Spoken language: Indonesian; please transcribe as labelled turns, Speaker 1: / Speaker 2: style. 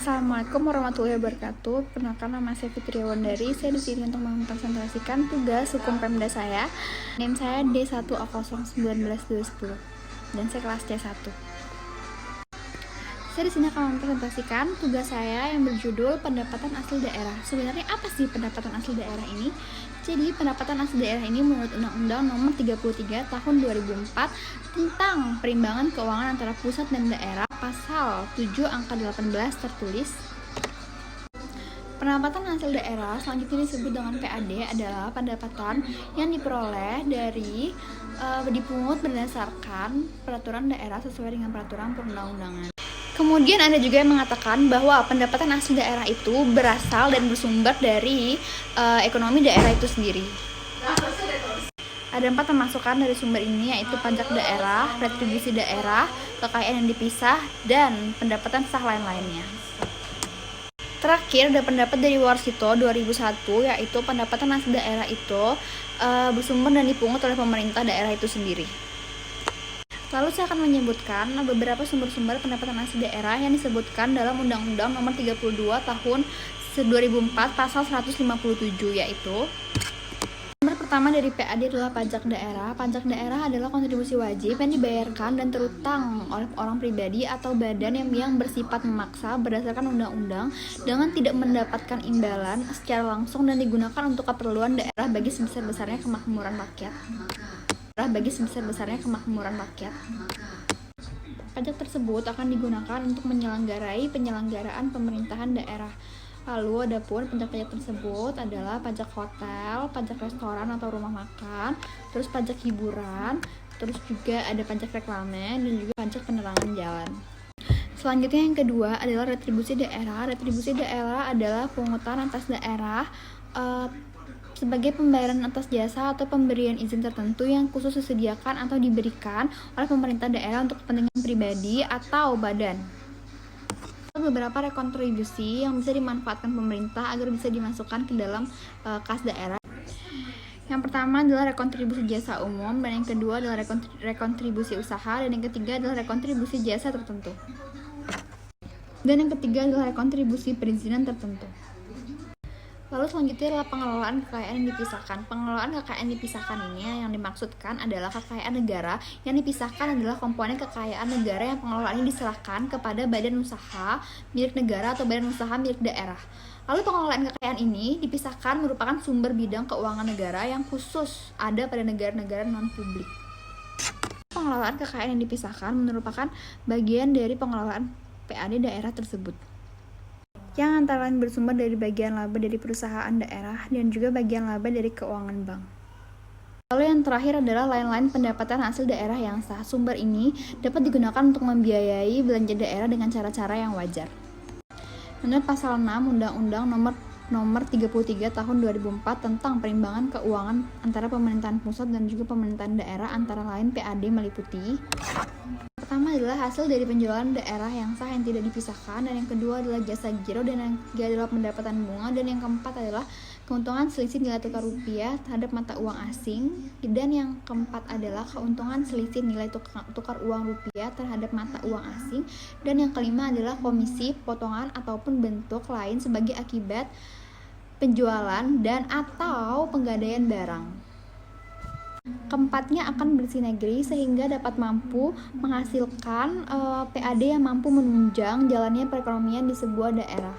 Speaker 1: Assalamualaikum warahmatullahi wabarakatuh. Perkenalkan, nama saya Fitri Wandari. Saya di sini untuk mempresentasikan tugas hukum Pemda saya. NIM saya D1A01920 dan saya kelas C1. Saya di sini akan mempresentasikan tugas saya yang berjudul pendapatan asli daerah. Sebenarnya apa sih pendapatan asli daerah ini? Jadi pendapatan asli daerah ini menurut Undang-Undang Nomor 33 Tahun 2004 tentang perimbangan keuangan antara pusat dan daerah, pasal 7 angka 18 tertulis, pendapatan hasil daerah selanjutnya disebut dengan PAD adalah pendapatan yang diperoleh dari dipungut berdasarkan peraturan daerah sesuai dengan peraturan perundang-undangan. Kemudian ada juga yang mengatakan bahwa pendapatan asli daerah itu berasal dan bersumber dari ekonomi daerah itu sendiri. Ada 4 pemasukan dari sumber ini, yaitu pajak daerah, retribusi daerah, kekayaan yang dipisah, dan pendapatan sah lain-lainnya. Terakhir ada pendapat dari Warsito 2001, yaitu pendapatan asli daerah itu bersumber dan dipungut oleh pemerintah daerah itu sendiri. Lalu saya akan menyebutkan beberapa sumber-sumber pendapatan asli daerah yang disebutkan dalam Undang-Undang Nomor 32 Tahun 2004 Pasal 157, yaitu sumber pertama dari PAD adalah pajak daerah. Pajak daerah adalah kontribusi wajib yang dibayarkan dan terutang oleh orang pribadi atau badan yang bersifat memaksa berdasarkan undang-undang dengan tidak mendapatkan imbalan secara langsung dan digunakan untuk keperluan daerah bagi sebesar-besarnya kemakmuran rakyat. Pajak tersebut akan digunakan untuk menyelenggarai penyelenggaraan pemerintahan daerah. Lalu adapun pajak-pajak tersebut adalah pajak hotel, pajak restoran atau rumah makan, terus pajak hiburan, terus juga ada pajak reklame dan juga pajak penerangan jalan. Selanjutnya yang kedua adalah retribusi daerah. Retribusi daerah adalah pungutan atas daerah sebagai pembayaran atas jasa atau pemberian izin tertentu yang khusus disediakan atau diberikan oleh pemerintah daerah untuk kepentingan pribadi atau badan. Beberapa rekontribusi yang bisa dimanfaatkan pemerintah agar bisa dimasukkan ke dalam kas daerah. Yang pertama adalah rekontribusi jasa umum, dan yang kedua adalah rekontribusi usaha, dan yang ketiga adalah rekontribusi jasa tertentu. Dan yang ketiga adalah rekontribusi perizinan tertentu. Lalu selanjutnya adalah pengelolaan kekayaan yang dipisahkan. Pengelolaan kekayaan dipisahkan ini yang dimaksudkan adalah kekayaan negara. Yang dipisahkan adalah komponen kekayaan negara yang pengelolaannya diserahkan kepada badan usaha milik negara atau badan usaha milik daerah. Lalu pengelolaan kekayaan ini dipisahkan merupakan sumber bidang keuangan negara yang khusus ada pada negara-negara non-publik. Pengelolaan kekayaan yang dipisahkan merupakan bagian dari pengelolaan PAD daerah tersebut, yang antara lain bersumber dari bagian laba dari perusahaan daerah dan juga bagian laba dari keuangan bank. Lalu yang terakhir adalah lain-lain pendapatan hasil daerah yang sah. Sumber ini dapat digunakan untuk membiayai belanja daerah dengan cara-cara yang wajar. Menurut Pasal 6 Undang-Undang Nomor 33 Tahun 2004 tentang perimbangan keuangan antara pemerintahan pusat dan juga pemerintahan daerah, antara lain PAD meliputi: pertama adalah hasil dari penjualan daerah yang sah yang tidak dipisahkan, dan yang kedua adalah jasa giro, dan yang ketiga adalah pendapatan bunga, dan yang keempat adalah keuntungan selisih nilai tukar rupiah terhadap mata uang asing, dan yang keempat adalah keuntungan selisih nilai tukar uang rupiah terhadap mata uang asing, dan yang kelima adalah komisi, potongan ataupun bentuk lain sebagai akibat penjualan dan atau penggadaian barang. Keempatnya akan bersinergi sehingga dapat mampu menghasilkan PAD yang mampu menunjang jalannya perekonomian di sebuah daerah.